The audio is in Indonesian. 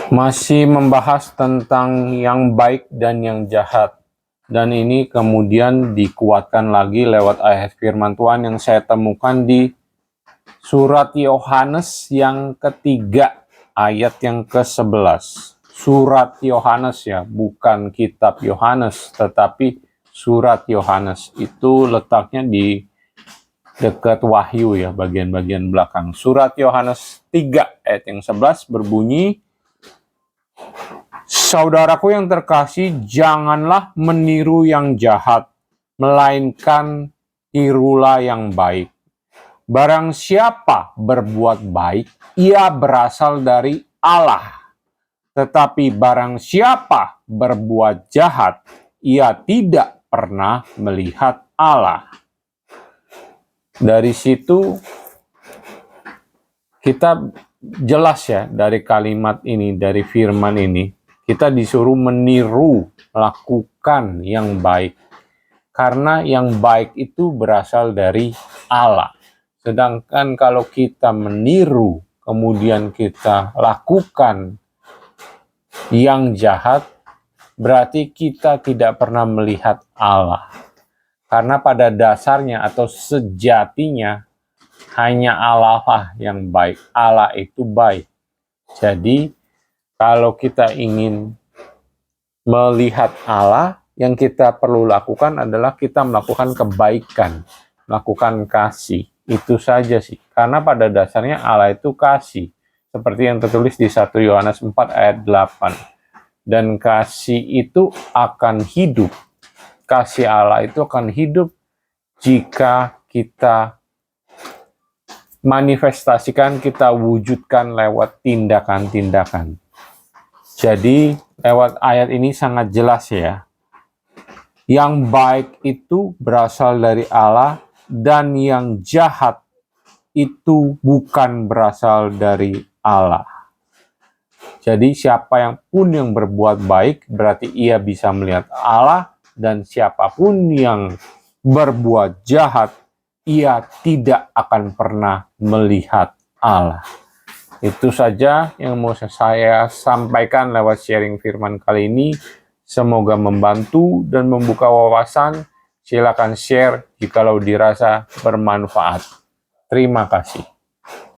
Masih membahas tentang yang baik dan yang jahat. Dan ini kemudian dikuatkan lagi lewat ayat firman Tuhan yang saya temukan di surat Yohanes yang ketiga, ayat yang ke-11. Surat Yohanes ya, bukan kitab Yohanes, tetapi surat Yohanes. Itu letaknya di dekat Wahyu ya, bagian-bagian belakang. Surat Yohanes 3 ayat yang 11 berbunyi, "Saudaraku yang terkasih, janganlah meniru yang jahat, melainkan tirulah yang baik. Barang siapa berbuat baik, ia berasal dari Allah. Tetapi barang siapa berbuat jahat, ia tidak pernah melihat Allah." Dari situ kita jelas ya, dari kalimat ini, dari firman ini, kita disuruh meniru, lakukan yang baik. Karena yang baik itu berasal dari Allah. Sedangkan kalau kita meniru, kemudian kita lakukan yang jahat, berarti kita tidak pernah melihat Allah. Karena pada dasarnya atau sejatinya, hanya Allah lah yang baik. Allah itu baik. Jadi, kalau kita ingin melihat Allah, yang kita perlu lakukan adalah kita melakukan kebaikan, melakukan kasih. Itu saja sih. Karena pada dasarnya Allah itu kasih. Seperti yang tertulis di 1 Yohanes 4 ayat 8. Dan kasih itu akan hidup. Kasih Allah itu akan hidup jika kita manifestasikan, kita wujudkan lewat tindakan-tindakan. Jadi lewat ayat ini sangat jelas ya. Yang baik itu berasal dari Allah dan yang jahat itu bukan berasal dari Allah. Jadi siapa yang pun yang berbuat baik berarti ia bisa melihat Allah, dan siapapun yang berbuat jahat ia tidak akan pernah melihat Allah. Itu saja yang mau saya sampaikan lewat sharing firman kali ini. Semoga membantu dan membuka wawasan. Silakan share jikalau dirasa bermanfaat. Terima kasih.